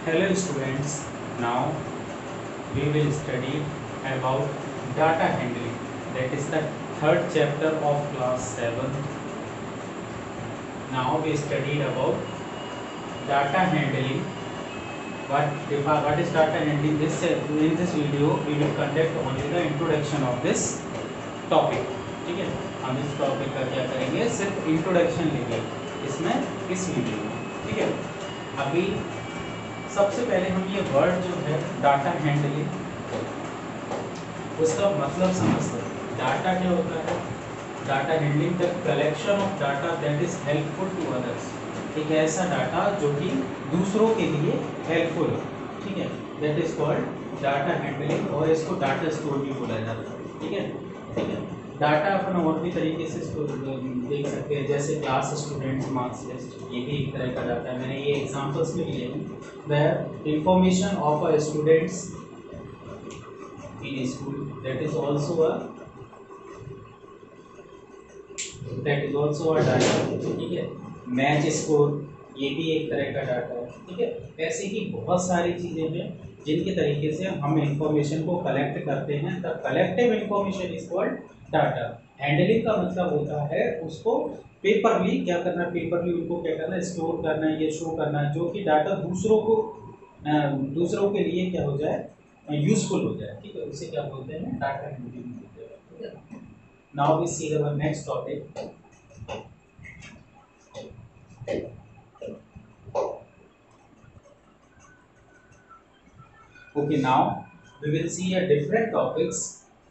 Hello students, now we will study about data handling. That is the third chapter of class 7. Now we studied about data handling. What is data handling? In this video we will conduct only the introduction of this topic. ठीक है, हम इस topic का क्या करेंगे, सिर्फ introduction लेंगे इसमें इस वीडियो में. ठीक है, अभी सबसे पहले हम ये वर्ड जो है डाटा हैंडलिंग, उसका मतलब समझते हैं. डाटा क्या होता है? Data handling the collection of data that is helpful to others. एक ऐसा डाटा जो कि दूसरों के लिए हेल्पफुल हो. ठीक है, that is called data handling, और इसको डाटा स्टोर भी बोला जाता है. ठीक है, ठीक है. डाटा अपन और भी तरीके से देख सकते हैं, जैसे क्लास स्टूडेंट्स मार्क्स लिस्ट, ये भी एक तरह का डाटा है. मैंने ये एग्जांपल्स में लिए हैं. where information of a students in a school, that is also a data. ठीक है, मैच स्कोर, ये भी एक तरह का डाटा है. ठीक है, ऐसे ही बहुत सारी चीजें हैं जिनके तरीके से हम इंफॉर्मेशन को कलेक्ट करते हैं. The collective information is called data. Handling का मतलब होता है उसको पेपरली क्या करना, पेपरली उनको क्या करना, स्टोर करना, ये शो करना, जो कि डाटा दूसरों के लिए क्या हो जाए, यूजफुल हो जाए. ठीक है, उसे क्या बोलते हैं, डाटा हैंडलिंग बोलते हैं. ठीक है, now we see our next topic. Okay, now we will see a different topics: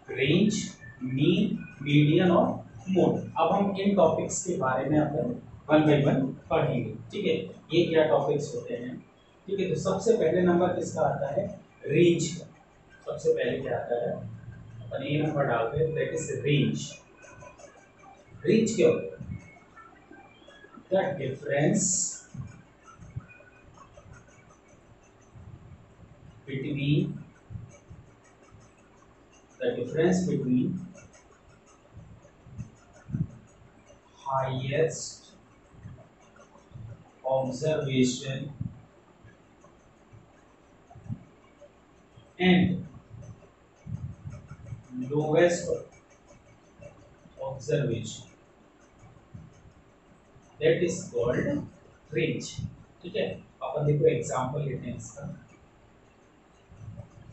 range, mean, median और mode. अब हम इन टॉपिक्स के बारे में अपन वन बाई वन पढ़ेंगे. ठीक है, ये क्या टॉपिक्स होते हैं. ठीक है, तो सबसे पहले नंबर किसका आता है, रेंज का. सबसे पहले क्या आता है, अपन ये नंबर डालते हैं, दैट इज रेंज. रेंज क्या होता है? The difference between highest observation and lowest observation, that is called range. ठीक है, अपन देखो एग्जांपल लेते हैं इसका.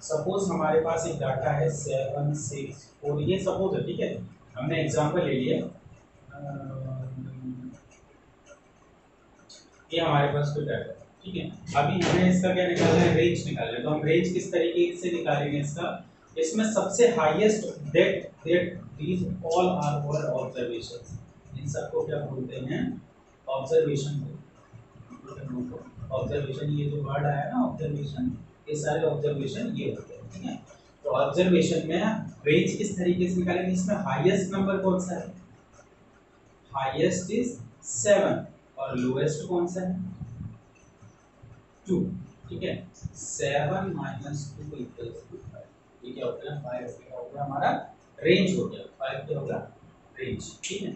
सपोज हमारे पास एक डाटा है 7 6 4, ये सपोज है. ठीक है, हमने एग्जांपल ले लिया. ये हमारे पास कोई डाटा है. ठीक है, अभी हमें इसका क्या निकालना है, रेंज निकालना है. तो हम रेंज किस तरीके से निकालेंगे इसका, इसमें सबसे highest that that these all are for observations. इन सबको क्या बोलते हैं, ऑब्जर्वेशन. ऑब्जर्वेशन, ये जो वर्ड आया ना ऑब्जर्वेशन, ये सारे ऑब्जर्वेशन ये होते हैं. ठीक है, तो ऑब्जर्वेशन में रेंज किस तरीके से निकालेंगे, इसमें हाईएस्ट नंबर कौन सा है, हाईएस्ट इज 7 और लोएस्ट कौन सा है, 2. ठीक है, 7 माइनस 2 इक्वल्स टू 5. ये क्या होता है, 5 हो गया हमारा रेंज हो गया. 5 क्या होगा, रेंज. ठीक है,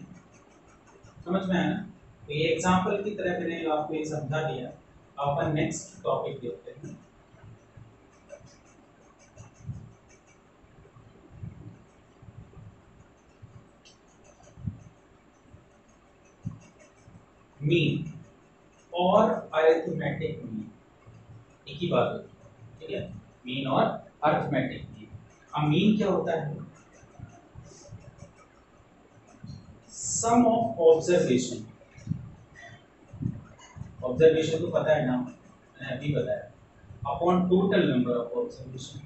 समझ में आया ना. तो ये एग्जांपल की तरह मैंने आपको ये समझा दिया. अब अपन नेक्स्ट टॉपिक देखते हैं. मीन और अरिथमेटिक मीन एक ही बात होती है. ठीक है, मीन और अरिथमेटिक मीन. अब मीन क्या होता है, सम ऑफ ऑब्जर्वेशन. ऑब्जर्वेशन तो पता है ना, मैंने अभी बताया, upon total number of observation,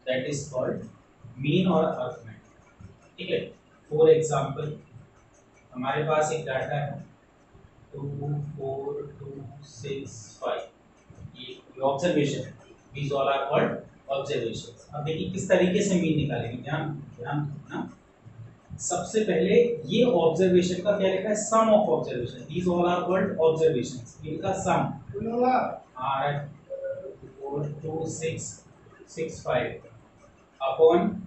that is called mean और अरिथमेटिक. ठीक है, फॉर एग्जांपल हमारे पास एक डाटा है 2 4 2 6 5, ये ऑब्जर्वेशन है. These all are called observations. अब देखिए किस तरीके से मीन निकालेंगे, ध्यान ध्यान रखना. सबसे पहले ये ऑब्जर्वेशन का क्या लिखा है, sum of observation. These all are called observations, इनका सम 4 2 6 6 5 अपॉन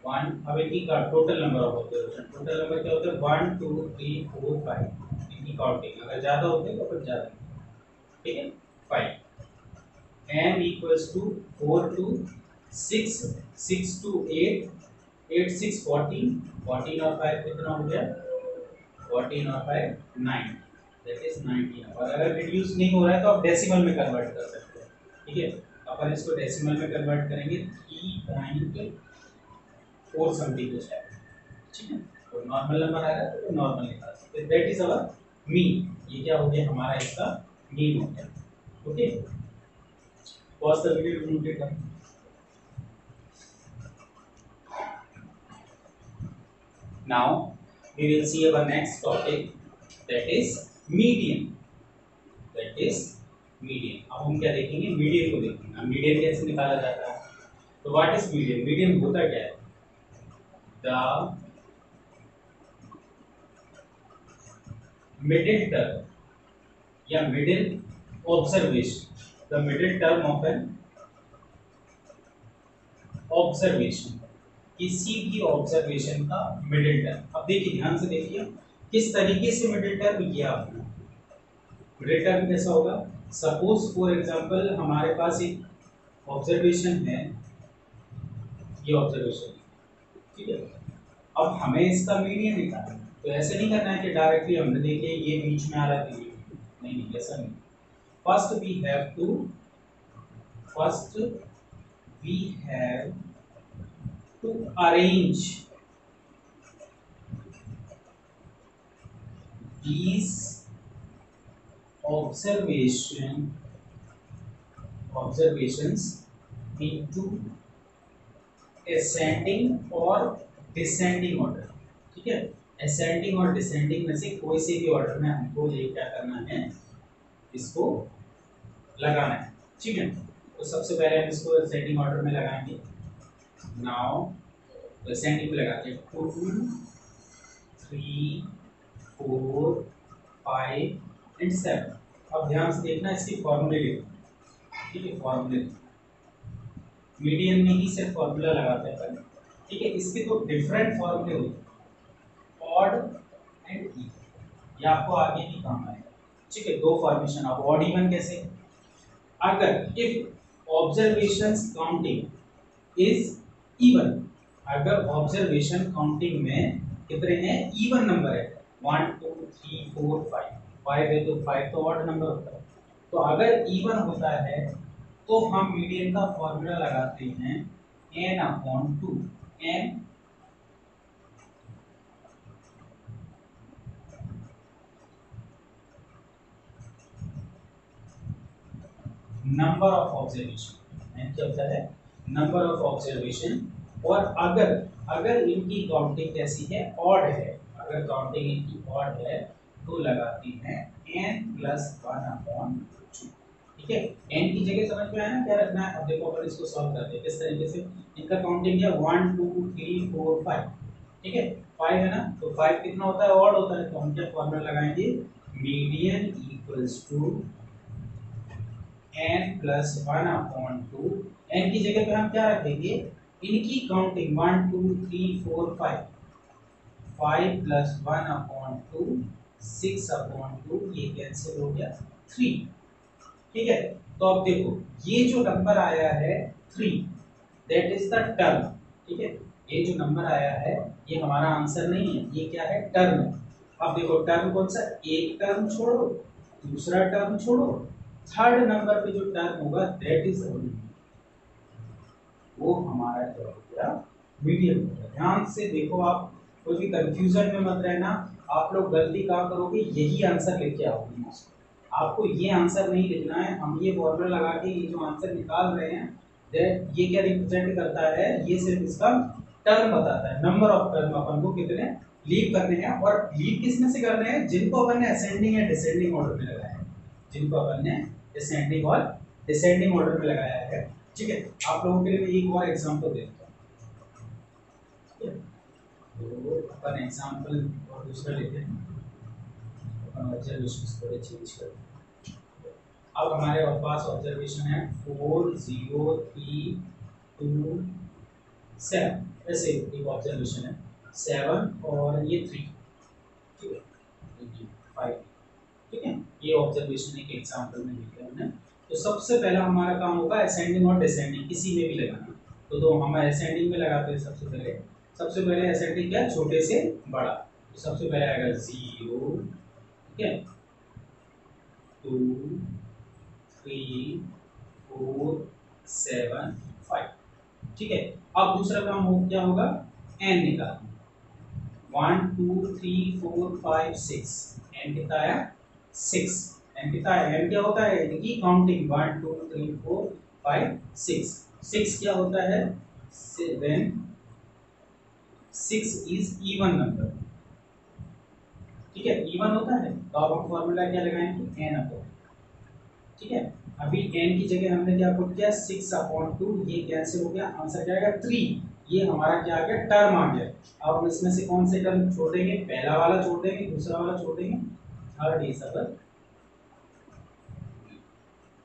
वन। अब इनकी total number of observation, total number क्या होता है 1 2 3 4 5, इनकी काउंटिंग अगर ज्यादा होते तो फिर ज्यादा, ठीक है 5। m equals to 4 to 6, 6 to 8, 8 6 14, 14 और 5 कितना हो गया 14 और 5 9, दैट इज 19। और अगर रिड्यूस नहीं हो रहा है तो आप डेसिमल में कन्वर्ट कर सकते हैं, ठीक है। अपन इसको डेसिमल में कन्वर्ट करेंगे 3.4 समथिंग कुछ है, ठीक है। तो नॉर्मल नंबर आएगा तो नॉर्मल निकाल सकते हैं, दैट इज अवर मीन। ये क्या हो गया हमारा इसका मीन हो गया, okay. Pause the video to note it down. Now we will see our next topic, that is median, that is median। अब हम क्या देखेंगे मीडियन को देखेंगे। मीडियन कैसे निकाला जाता है, तो व्हाट इज मीडियन, मीडियन होता क्या है, द मिडिल टर्म या middle observation, the middle term of an observation, किसी भी ऑब्जर्वेशन का मिडिल टर्म। अब देखिए ध्यान से देखिए किस तरीके से मिडिल टर्म किया आपने। मिडिल टर्म कैसा होगा, सपोज फॉर एग्जांपल हमारे पास एक ऑब्जर्वेशन है, ये ऑब्जर्वेशन, ठीक है। अब हमें इसका मीडियन निकालना है, तो ऐसे नहीं करना है कि डायरेक्टली हमने देखिए ये बीच में आ रहा है, नहीं ऐसा नहीं। First we have to arrange these observations into ascending और डिसेंडिंग ऑर्डर, ठीक है। असेंडिंग और डिसेंडिंग में से कोई से भी ऑर्डर में हमको ये क्या करना है, इसको लगाना है, ठीक है। तो सबसे पहले हम इसको असेंडिंग ऑर्डर में लगाएंगे। नाउ असेंडिंग में लगाते हैं 2 3 4 5 एंड 7। अब ध्यान से देखना इसकी फॉर्मूले लिखो, ठीक है। फॉर्मूले मीडियन में ही सिर्फ फॉर्मूला लगाते हैं, ठीक है। इसके तो डिफरेंट फॉर्मूले होते हैं, ऑड एंड इवन, ये आपको आगे भी काम आएगा, ठीक है। दो फॉर्मेशन। अब ऑड इवन कैसे, अगर if observations counting is even, अगर ऑब्जर्वेशन काउंटिंग में कितने हैं इवन नंबर है 1 2 3 4 5, 5 है तो 5 तो ऑड नंबर होता है। तो अगर इवन होता है तो हम मीडियन का फॉर्मूला लगाते हैं n/2, n number of observation, n क्या होता है नंबर ऑफ ऑब्जर्वेशन। और अगर अगर इनकी काउंटिंग कैसी है ऑड है, अगर काउंटिंग इनकी ऑड है तो लगाती हैं n+1/2, ठीक है। n की जगह समझ में आया ना क्या रखना है। अब देखो अपन इसको सॉल्व करते हैं किस तरीके से। इनका काउंटिंग है 1 2 3 4 5, ठीक है। 5 है ना, तो 5 कितना होता है ऑड होता है, तो हम क्या फॉर्मूला लगाएंगे median equals to n+1/2। n की जगह पे हम क्या रखेंगे इनकी काउंटिंग 1 2 3 4 5, 5 + 1/2 6/2, ये कैंसिल हो गया 3, ठीक है। तो अब देखो ये जो नंबर आया है 3, दैट इज द टर्म, ठीक है। ये जो नंबर आया है ये हमारा आंसर नहीं है, ये क्या है टर्म है। अब देखो टर्म कौन सा, एक टर्म छोड़ो दूसरा टर्म छोड़ो, थर्ड नंबर पे जो टर्म होगा दैट इज वो हमारा क्या हो गया मीडियन हो गया। ध्यान से देखो, आप कोई भी कंफ्यूजन में मत रहना। आप लोग गलती कहाँ करोगे, यही आंसर लेके आओगे, आपको ये आंसर नहीं लिखना है। हम ये फॉर्मूला लगा के ये जो आंसर निकाल रहे हैं दैट ये क्या रिप्रेजेंट करता है, ये सिर्फ इसका टर्म बताता है, नंबर ऑफ टर्म अपन को कितने लीव करने हैं। और लीव किस में से कर रहे हैं, जिनको अपन ने असेंडिंग या डिसेंडिंग ऑर्डर में लगाया है, जिनको अपन ने असेंडिंग और डिसेंडिंग ऑर्डर में लगाया है, ठीक है। आप लोगों के लिए मैं एक और एग्जांपल देता हूं, तो अपन एग्जांपल और दूसरा लेते हैं, अपन ऑब्जर्वेशंस थोड़े चेंज करते हैं। अब हमारे पास ऑब्जर्वेशन है 4 0 3 2 7, ऐसे एक ऑब्जर्वेशन है 7 और ये 3, ठीक है 5, ठीक है। ये ऑब्जर्वेशन एक एग्जांपल में लिखा है हमने। तो सबसे पहला हमारा काम होगा असेंडिंग और डिसेंडिंग किसी में भी लगाना। तो हम असेंडिंग में लगाते हैं सबसे पहले असेंडिंग क्या, छोटे से बड़ा। तो सबसे पहले आएगा 0, ठीक है, 2, 3, 4, 7, 5, ठीक है। अब दूसरा काम क्या होगा, एन निकालना। 1 2 3 4 5 6, एन कितना आया 6। एन कितना है, एन क्या होता है देखिए काउंटिंग 1 2 3 4 5 6। 6 क्या होता है, 7 6 इज इवन नंबर, ठीक है, इवन होता है। तो अब हम फॉर्मूला क्या लगाएंगे, एन अपॉन, ठीक है। अभी n की जगह हमने क्या पुट किया 6/2, ये कैंसिल हो गया, आंसर क्या आएगा 3। ये हमारा क्या आ गया, टर्म आ गया। अब हम इसमें से कौन से टर्म छोड़ देंगे, पहला वाला छोड़ देंगे, दूसरा वाला छोड़ देंगे, थर्ड इज अवर,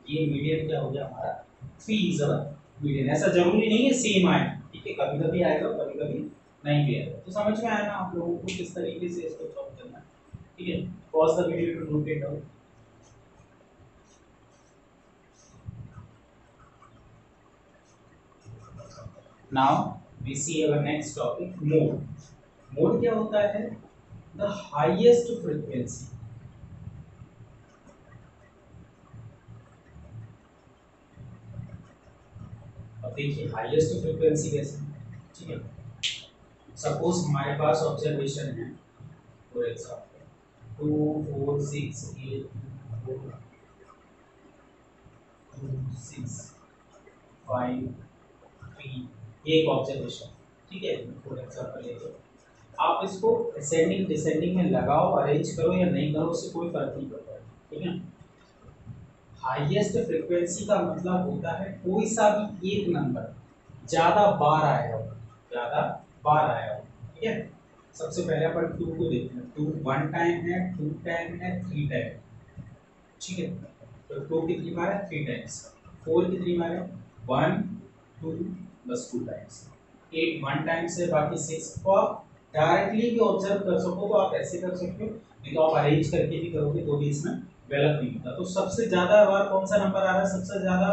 ये मीडियन क्या हो गया हमारा 3 इज अवर मीडियन। ऐसा जरूरी नहीं है सेम आए, ठीक है, कभी कभी आएगा कभी कभी नहीं भी आएगा। तो समझ में आया ना आप लोगों को किस तरीके से इसको सॉल्व करना है, ठीक है। Pause the video to note it down. Now we see our next topic, mode. Mode क्या होता है, the highest frequency, अब देखिए हाईएस्ट फ्रीक्वेंसी कैसे, ठीक है। सपोज हमारे पास ऑब्जर्वेशन है फॉर एग्जांपल 2 4 6 8 4 2 6 5 3, ये एक ऑब्जर्वेशन, ठीक है, फॉर एग्जांपल है। आप इसको असेंडिंग डिसेंडिंग में लगाओ, अरेंज करो या नहीं करो, उससे कोई फर्क नहीं पड़ता है, ठीक है। हाईएस्ट फ्रीक्वेंसी का मतलब होता है कोई सा भी एक नंबर ज्यादा बार आया हो, ज्यादा बार आया हो, ठीक है। सबसे पहले अपन 2 को देखते हैं, 2 1 टाइम है, 2 टाइम है, 3 टाइम, ठीक है। तो 2 कितनी बार है, 3 टाइम्स। 4 कितनी बार है, 1 2 बस 2 टाइम्स। 8 1 टाइम्स है, बाकी 6 को आप डायरेक्टली भी ऑब्जर्व कर सको तो आप ऐसे कर सकते हो, नहीं तो आप अरेंज करके भी करोगे तो भी इसमें गलत नहीं होता। तो सबसे ज्यादा बार कौन सा नंबर आ रहा है, सबसे ज्यादा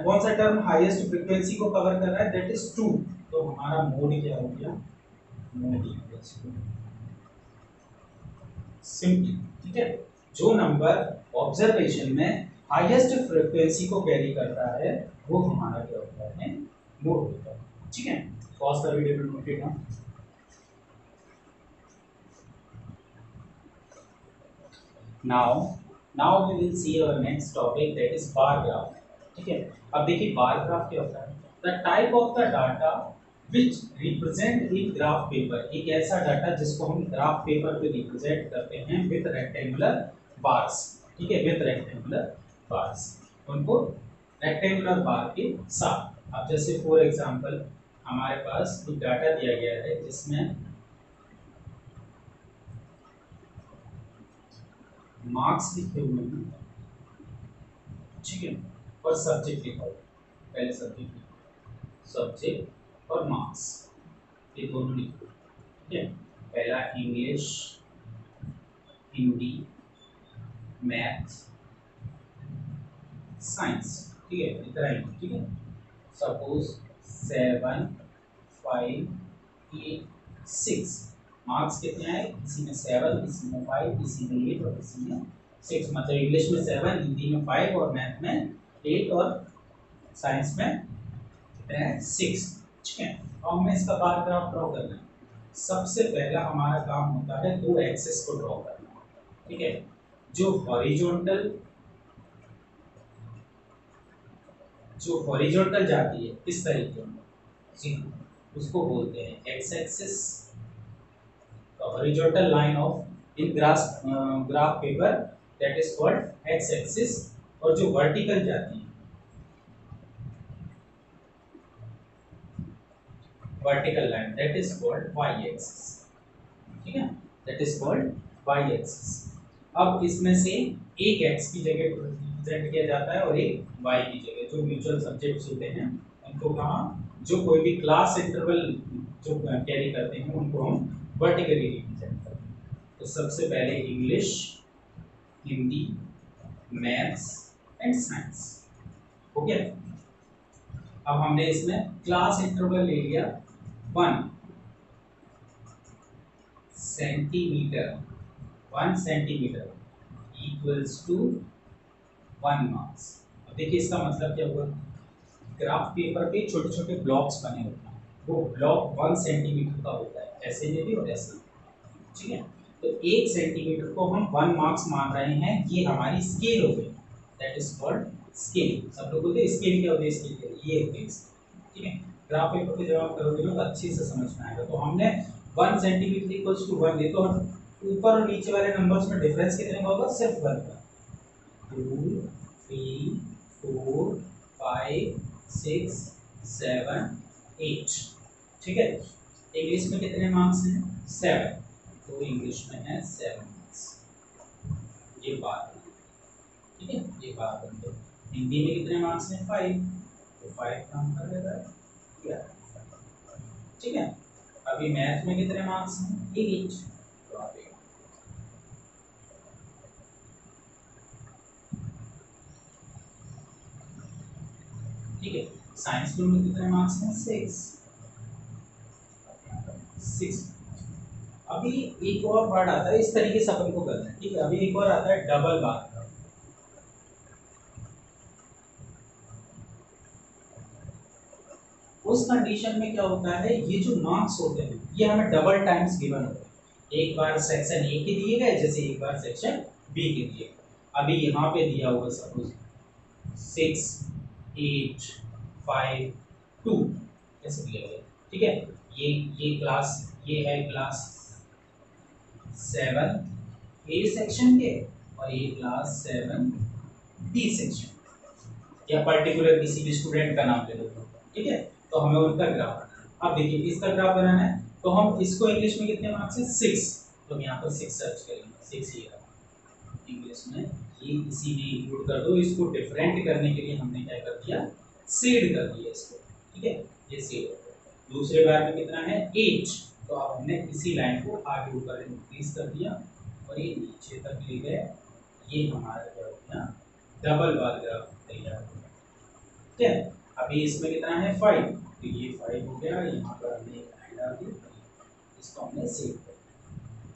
कौन सा टर्म हाईएस्ट फ्रीक्वेंसी को कवर कर रहा है, दैट इज 2। तो हमारा मोड क्या हो गया, मोड इक्वल्स टू सिंपली, ठीक है, जो नंबर ऑब्जर्वेशन में हाईएस्ट फ्रीक्वेंसी को कैरी करता है वो हमारा क्या होता है, मोड होता है, ठीक है। Pause the video to note it down. Now we will see our next topic, that is bar graph, ठीक है। अब देखिए बार ग्राफ क्या होता है, the type of the data which represent in graph paper, एक ऐसा डाटा जिसको हम ग्राफ पेपर पे रिप्रेजेंट करते हैं विद रेक्टेंगुलर बार्स, ठीक है, विद रेक्टेंगुलर बार्स, उनको रेक्टेंगुलर बार के साथ। अब जैसे फॉर एग्जांपल हमारे पास एक डाटा दिया गया है जिसमें मार्क्स लिखे हुए हैं, ठीक है, और सब्जेक्ट लिखा हुआ है। पहले सब्जेक्ट और मार्क्स ये दोनों लिखे, ठीक है। पहला इंग्लिश, हिंदी, मैथ, साइंस, ठीक है, इतना ही, ठीक है। सपोज 7 5 8 6, मार्क्स कितने आए, किसी में 7, किसी में 5, किसी में 8 और किसी में 6। मतलब इंग्लिश में 7, हिंदी में 5 और मैथ में 8 और साइंस में कितने हैं 6, ठीक है। अब हमें इसका बार ग्राफ ड्रॉ करना है। सबसे पहला हमारा काम होता है दो एक्सिस को ड्रॉ करना, ठीक है। जो हॉरिजॉन्टल जाती है इस तरीके में, उसको बोलते हैं X axis, horizontal line of in graph paper that is called X axis. और जो वर्टिकल जाती है, vertical line that is called Y axis, ठीक है, that is called Y axis. अब इसमें से एक एक्स की जगह रिप्रेजेंट किया जाता है और एक वाई की जगह, जो म्यूचुअल सब्जेक्ट्स होते हैं उनको कहाँ जो कोई भी क्लास इंटरवल जो कैरी करते हैं उनको हम वर्टिकली रिप्रेजेंट करते हैं। तो सबसे पहले English, Hindi, maths and science हो गया। अब हमने इसमें क्लास इंटरवल ले लिया 1 centimetre, 1 centimetre equals to 1 marks. अब देखिए इसका मतलब क्या हुआ, ग्राफ पेपर पे छोटे छोटे ब्लॉक्स बने होते हैं, वो ब्लॉक 1 सेंटीमीटर का होता है, ऐसे में भी और ऐसे में, ठीक है। तो 1 सेंटीमीटर को हम 1 मार्क्स मान रहे हैं, ये हमारी स्केल हो गई, दैट इज कॉल्ड स्केल। सब लोग बोलते हैं स्केल क्या होती है, स्केल क्या होती है, ये होती है स्केल, ठीक है। ग्राफ पेपर पे जब आप करोगे ना तो अच्छे से समझ में आएगा। तो हमने 1 सेंटीमीटर इक्वल्स टू 1 दे, तो ऊपर और नीचे वाले नंबर्स में डिफरेंस कितने का होगा, सिर्फ 1 का। 2 3 4 5 6 7 8, ठीक है। इंग्लिश में कितने मार्क्स हैं, 7, तो इंग्लिश में है 7 मार्क्स, ये बात है, ठीक है, ये बात है। हिंदी में कितने मार्क्स हैं, 5, तो 5 काम कर देगा, ठीक है। अभी मैथ में कितने मार्क्स हैं, 8, तो आप ठीक है। साइंस में कितने मार्क्स हैं, 6। अभी एक और वर्ड आता है, इस तरीके से अपन को करना है, ठीक है। अभी एक और आता है डबल बार। उस कंडीशन में क्या होता है, ये जो मार्क्स होते हैं ये हमें डबल टाइम्स गिवन होते हैं। एक बार सेक्शन ए के दिए गए, जैसे एक बार सेक्शन बी के दिए गए। अभी यहाँ पे दिया होगा सपोज 6 8 5 2 ऐसे दिया गया, ठीक है। ये क्लास, ये है क्लास 7 ए सेक्शन के, और ये क्लास 7 बी सेक्शन, या पर्टिकुलर किसी भी स्टूडेंट का नाम ले लो, ठीक है। तो हमें उनका ग्राफ बनाना है। अब देखिए इसका ग्राफ बनाना है, तो हम इसको इंग्लिश में कितने मार्क्स है, 6, तो हम यहाँ पर 6 सर्च करेंगे, 6 ये इंग्लिश में, ये इसी में इंक्लूड कर दो। इसको डिफरेंट करने के लिए हमने क्या कर दिया, शेड कर दिया इसको, ठीक है, ये शेड। दूसरे बार में कितना है, 8, तो अब हमने इसी लाइन को आगे ऊपर इंक्रीज कर दिया और ये नीचे तक ले गए। ये हमारा क्या हो गया, डबल बार ग्राफ तैयार हो गया, ठीक है। अभी इसमें कितना है, 5, तो ये 5 हो गया, यहाँ पर हमने एक लाइन डाल दी, इसको हमने सेव कर दिया,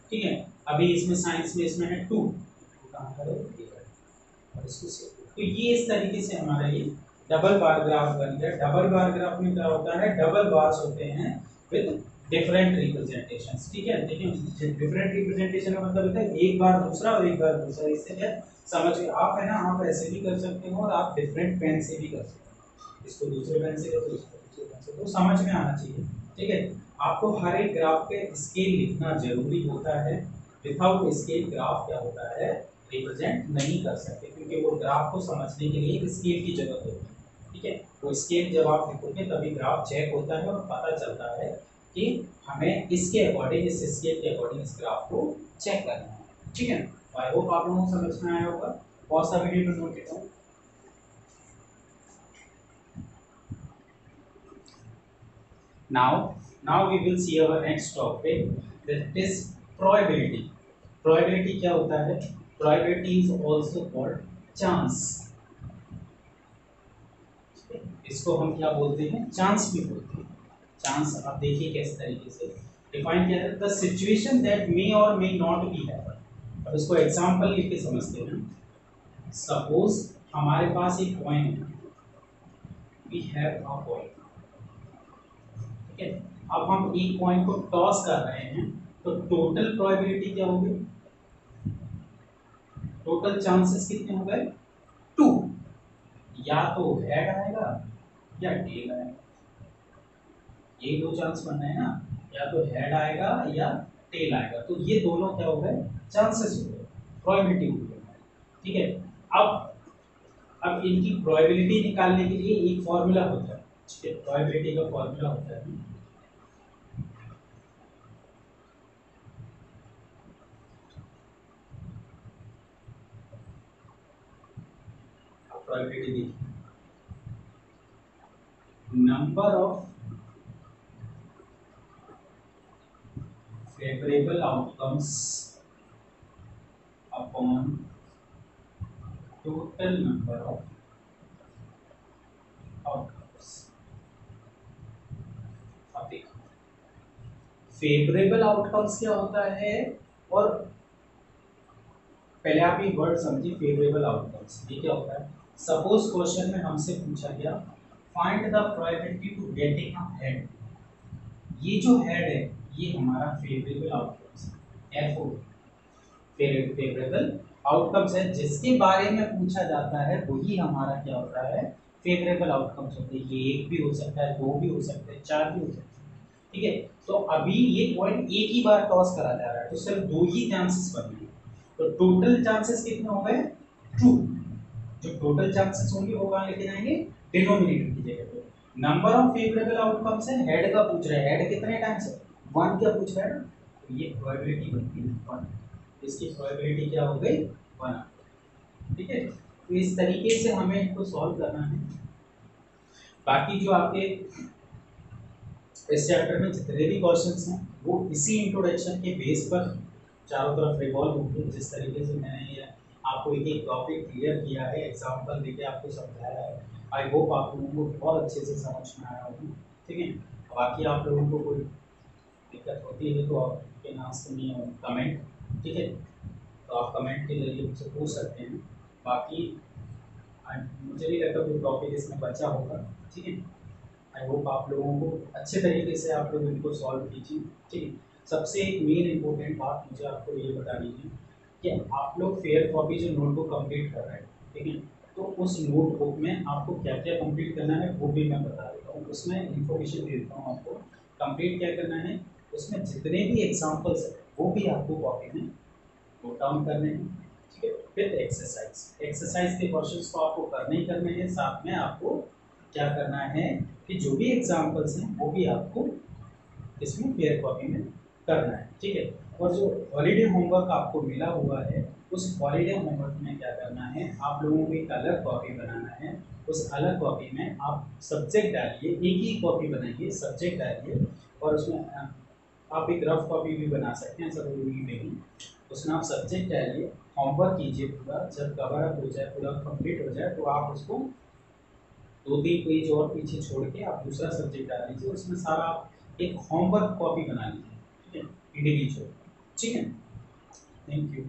ठीक है। अभी इसमें साइंस में इसमें है 2, कहाँ पर है, और इसको सेव कर। तो ये इस तरीके से हमारा ये डबल बार ग्राफ बन गया। डबल बार ग्राफ में क्या होता है, डबल बार्स होते हैं विद डिफरेंट रिप्रेजेंटेशंस, ठीक है। देखिए डिफरेंट रिप्रेजेंटेशन का मतलब होता है एक बार दूसरा और एक बार दूसरा। इससे क्या समझ के आप है ना, आप ऐसे भी कर सकते हो और आप डिफरेंट पेन से भी कर सकते हो, इसको दूसरे पेन से करते हो, इसको दूसरे पेन से, तो समझ में आना चाहिए, ठीक है। आपको हर एक ग्राफ पे स्केल लिखना जरूरी होता है। विदाउट स्केल ग्राफ क्या होता है, रिप्रेजेंट नहीं कर सकते, क्योंकि वो ग्राफ को समझने के लिए एक स्केल की जरूरत होती है, ठीक है। वो स्केल जब आप लिखोगे तभी ग्राफ चेक होता है और पता चलता है कि हमें इसके अकॉर्डिंग, इस स्केल के अकॉर्डिंग इस ग्राफ को चेक करना है, ठीक है। आई होप आप लोगों को समझ में आया होगा। बहुत सा वीडियो में नोट करता हूँ। Now we will see our next topic, that is probability. Probability क्या होता है, probability is also called chance, इसको हम क्या बोलते हैं, चांस भी बोलते हैं। चांस आप देखिए किस तरीके से डिफाइन किया है, द सिचुएशन दैट मे और मे नॉट बी हैपन। अब इसको एग्जांपल लेके समझते हैं। सपोज हमारे पास एक कॉइन है, वी हैव अ कॉइन, ठीक है। अब हम एक कॉइन को टॉस कर रहे हैं, तो टोटल प्रोबेबिलिटी क्या होगी, टोटल चांसेस कितने हो गए, 2, या तो हेड आएगा या टेल आएगा, ये दो चांस बनना है ना, या तो हेड आएगा या टेल आएगा, तो ये दोनों क्या हो गए, चांसेस हो गए, प्रोबेबिलिटी हो गई, ठीक है। अब इनकी प्रोबेबिलिटी निकालने के लिए एक फॉर्मूला होता है, ठीक है, प्रोबेबिलिटी का फॉर्मूला होता है, प्रोबेबिलिटी देखिए, number of favorable outcomes upon total number of outcomes. अब देखो फेवरेबल आउटकम्स क्या होता है, और पहले आप एक वर्ड समझिए फेवरेबल आउटकम्स ये क्या होता है। सपोज क्वेश्चन में हमसे पूछा गया find the probability to getting a head, ये जो हेड है ये हमारा फेवरेबल आउटकम्स है, एफ फेवरेबल आउटकम्स है, जिसके बारे में पूछा जाता है वही हमारा क्या होता है, फेवरेबल आउटकम्स होते हैं। ये एक भी हो सकता है, दो भी हो सकते हैं, चार भी हो सकते हैं, ठीक है। तो अभी ये पॉइंट एक ही बार टॉस करा जा रहा है, तो सिर्फ दो ही चांसेस बनेंगे, तो टोटल चांसेस कितने हो गए, टू। जो टोटल चांसेस होंगे वो कहाँ लेके जाएंगे, डिनोमिनेटर की जगह पे। नंबर ऑफ फेवरेबल आउटकम्स है, हेड का पूछ रहा है, हेड कितने टाइम्स है, वन क्या पूछ रहा है ना, तो ये प्रोबेबिलिटी बनती है वन, इसकी प्रोबेबिलिटी क्या हो गई, वन, ठीक है। तो इस तरीके से हमें इनको सॉल्व करना है। बाकी जो आपके इस चैप्टर में जितने भी क्वेश्चंस हैं वो इसी इंट्रोडक्शन के बेस पर चारों तरफ रिवॉल्व होंगे। जिस तरीके से मैंने ये आपको एक एक टॉपिक क्लियर किया है, एग्जांपल देके आपको समझाया है, आई होप आप लोगों को बहुत अच्छे से समझ में आया होगा, ठीक है। बाकी आप लोगों को कोई दिक्कत होती है तो आप can ask me on comment, ठीक है। तो आप कमेंट के जरिए मुझसे पूछ सकते हैं। बाकी मुझे नहीं लगता कोई टॉपिक इसमें बचा होगा, ठीक है। आई होप आप लोगों को अच्छे तरीके से आप लोग इनको सॉल्व कीजिए, ठीक है। सबसे एक मेन इंपॉर्टेंट बात मुझे आपको ये बता दीजिए कि आप लोग फेयर कॉपी जो नोटबुक कंप्लीट कर रहे हैं, ठीक है, तो उस नोटबुक में आपको क्या क्या कंप्लीट करना है वो भी मैं बता देता हूँ, उसमें इंफॉर्मेशन दे देता हूँ आपको। कंप्लीट क्या करना है, उसमें जितने भी एग्जाम्पल्स हैं वो भी आपको कॉपी में नोट डाउन करने हैं, ठीक है। फिर एक्सरसाइज के क्वेश्चंस को आपको करने ही करने हैं, साथ में आपको क्या करना है कि जो भी एग्जाम्पल्स हैं वो भी आपको इसमें फेयर कॉपी में करना है, ठीक है। और जो हॉलीडे होमवर्क आपको मिला हुआ है उस हॉलीडे होमवर्क में क्या करना है, आप लोगों को एक अलग कॉपी बनाना है। उस अलग कॉपी में आप सब्जेक्ट डालिए, एक ही कॉपी बनाइए, सब्जेक्ट डालिए, और उसमें आप एक रफ कॉपी भी बना सकते हैं, सब नहीं, उसमें आप सब्जेक्ट डालिए, होमवर्क कीजिए पूरा। जब कवर अप हो जाए, पूरा कंप्लीट हो जाए, तो आप उसको दो तीन पेज और पीछे छोड़ के आप दूसरा सब्जेक्ट डाल लीजिए, उसमें सारा आप एक होमवर्क कॉपी बना लीजिए, ठीक है, इंडिविजुअल, ठीक है। Thank you.